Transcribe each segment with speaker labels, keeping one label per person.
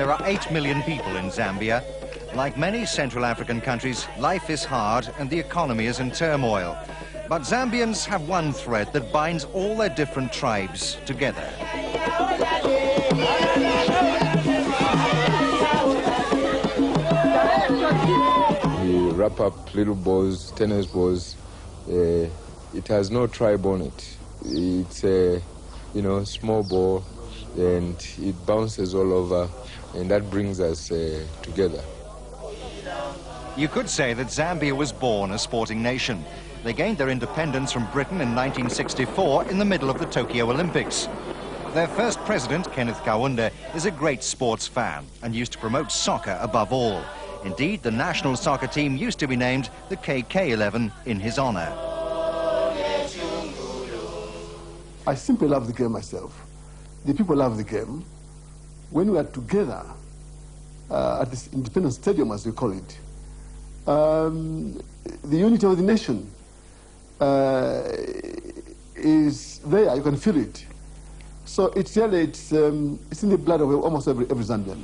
Speaker 1: There are 8 million people in Zambia. Like many Central African countries, life is hard and the economy is in turmoil. But Zambians have one thread that binds all their different tribes together.
Speaker 2: We wrap up little balls, tennis balls. It has no tribe on it. It's a, small ball, and it bounces all over, and that brings us together.
Speaker 1: You could say that Zambia was born a sporting nation. They gained their independence from Britain in 1964 in the middle of the Tokyo Olympics. Their first president, Kenneth Kaunda, is a great sports fan and used to promote soccer above all. Indeed, the national soccer team used to be named the KK11 in his honor.
Speaker 3: I simply love the game myself. The people love the game. When we are together at this Independence Stadium, as we call it, the unity of the nation is there. You can feel it. So it's really it's in the blood of almost every Zambian.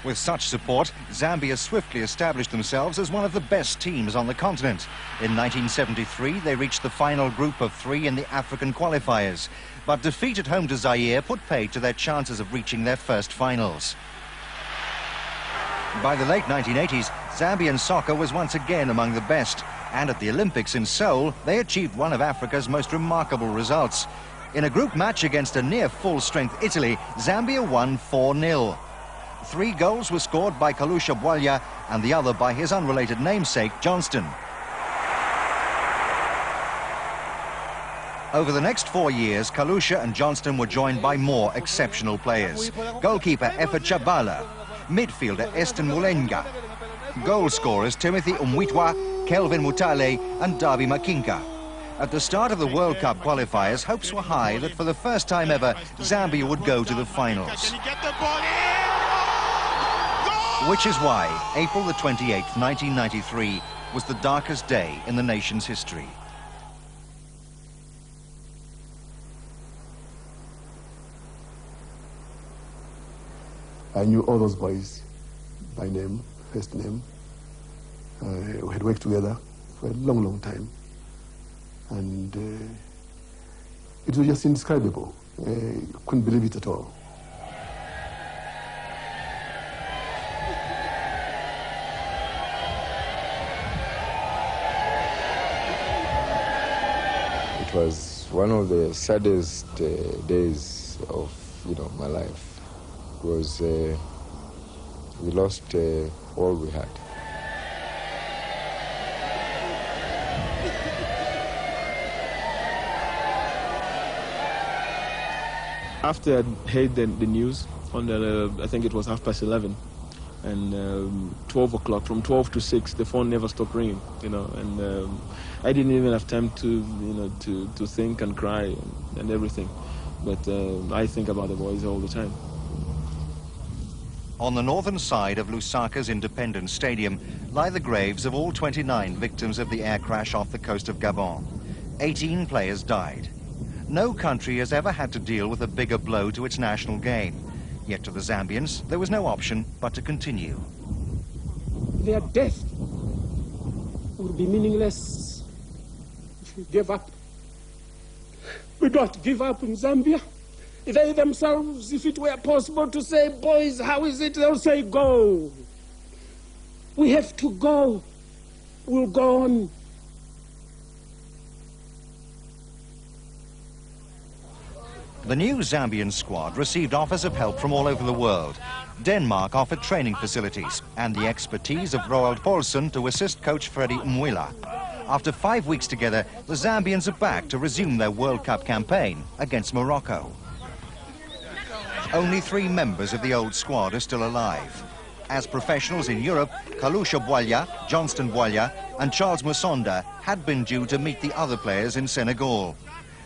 Speaker 1: With such support, Zambia swiftly established themselves as one of the best teams on the continent. In 1973, they reached the final group of 3 in the African qualifiers. But defeat at home to Zaire put paid to their chances of reaching their first finals. By the late 1980s, Zambian soccer was once again among the best. And at the Olympics in Seoul, they achieved one of Africa's most remarkable results. In a group match against a near full-strength Italy, Zambia won 4-0. 3 goals were scored by Kalusha Bwalya and the other by his unrelated namesake, Johnston. Over the next 4 years, Kalusha and Johnston were joined by more exceptional players. Goalkeeper Efa Chabala, midfielder Eston Mulenga, goal scorers Timothy Umwitwa, Kelvin Mutale and Darby Makinka. At the start of the World Cup qualifiers, hopes were high that for the first time ever, Zambia would go to the finals. Which is why April the 28th, 1993 was the darkest day in the nation's history.
Speaker 3: I knew all those boys by name, first name. We had worked together for a long, long time. And it was just indescribable. Couldn't believe it at all.
Speaker 2: It was one of the saddest days of my life. Because we lost all we had.
Speaker 4: After I heard the news, I think it was 11:30, and 12 o'clock, from 12 to 6, the phone never stopped ringing, and I didn't even have time to think and cry and everything. But I think about the boys all the time.
Speaker 1: On the northern side of Lusaka's Independence Stadium lie the graves of all 29 victims of the air crash off the coast of Gabon. 18 players died. No country has ever had to deal with a bigger blow to its national game. Yet to the Zambians, there was no option but to continue.
Speaker 5: Their death would be meaningless if we gave up. We don't give up in Zambia. They themselves, if it were possible to say, boys, how is it? They'll say, go. We have to go. We'll go on.
Speaker 1: The new Zambian squad received offers of help from all over the world. Denmark offered training facilities and the expertise of Roald Poulsen to assist coach Freddie Mwila. After 5 weeks together, the Zambians are back to resume their World Cup campaign against Morocco. Only 3 members of the old squad are still alive. As professionals in Europe, Kalusha Bwalya, Johnston Bwalya and Charles Musonda had been due to meet the other players in Senegal.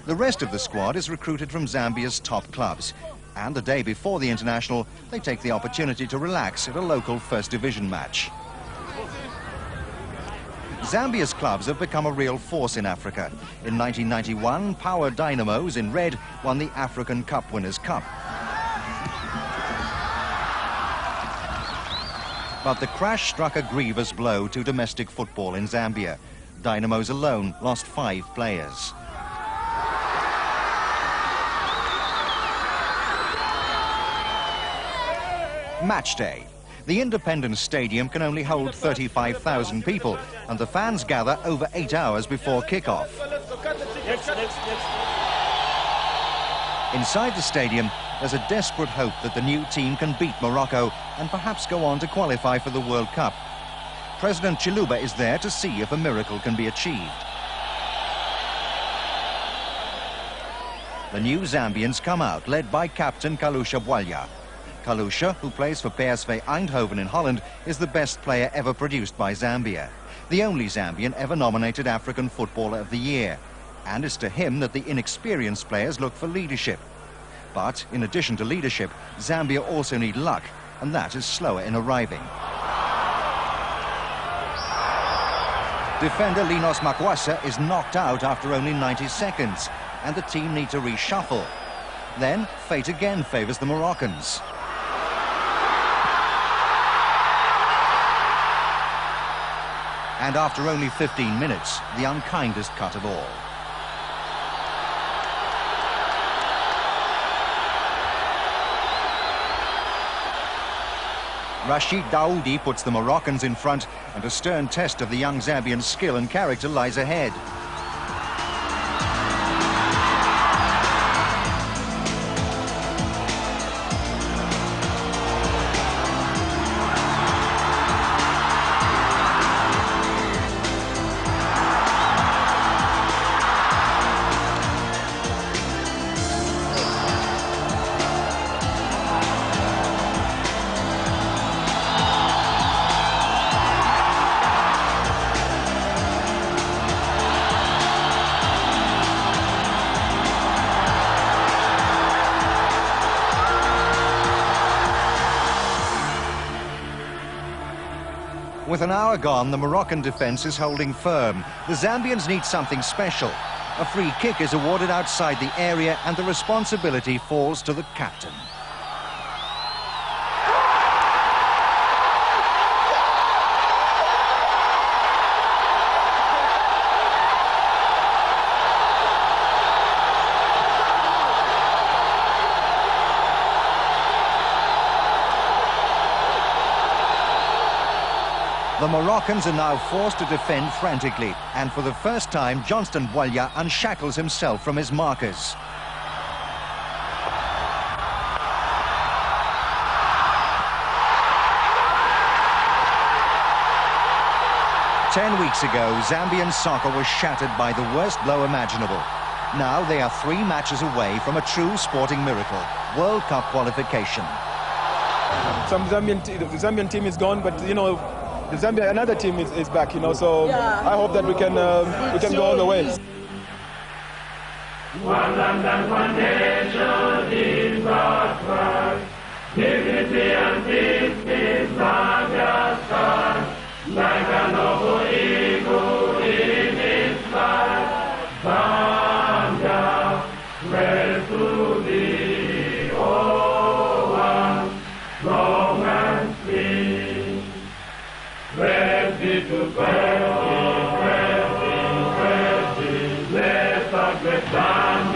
Speaker 1: The rest of the squad is recruited from Zambia's top clubs. And the day before the international, they take the opportunity to relax at a local First Division match. Zambia's clubs have become a real force in Africa. In 1991, Power Dynamos in red won the African Cup Winners' Cup. But the crash struck a grievous blow to domestic football in Zambia. Dynamos alone lost 5 players. Match day. The Independence Stadium can only hold 35,000 people, and the fans gather over 8 hours before kick-off. Inside the stadium, there's a desperate hope that the new team can beat Morocco and perhaps go on to qualify for the World Cup. President Chiluba is there to see if a miracle can be achieved. The new Zambians come out, led by captain Kalusha Bwalya. Kalusha, who plays for PSV Eindhoven in Holland, is the best player ever produced by Zambia. The only Zambian ever nominated African Footballer of the Year. And it's to him that the inexperienced players look for leadership. But in addition to leadership, Zambia also need luck, and that is slower in arriving. Defender Linos Makwasa is knocked out after only 90 seconds, and the team need to reshuffle. Then, fate again favours the Moroccans. And after only 15 minutes, the unkindest cut of all. Rashid Daoudi puts the Moroccans in front, and a stern test of the young Zambian skill and character lies ahead. With an hour gone, the Moroccan defence is holding firm. The Zambians need something special. A free kick is awarded outside the area, and the responsibility falls to the captain. The Moroccans are now forced to defend frantically, and for the first time, Johnston Bwalya unshackles himself from his markers. Ten weeks ago, Zambian soccer was shattered by the worst blow imaginable. Now they are 3 matches away from a true sporting miracle, World Cup qualification.
Speaker 4: The Zambian team is gone, but you know, the Zambia, another team is back, you know, so yeah. I hope that we can go all the way.
Speaker 6: One land and one nation is our flag. Dignity and peace is Zambia's flag. Like a noble eagle in its flight. Zambia, raise to thee, O one, long and free. Ready to ready, let us get down.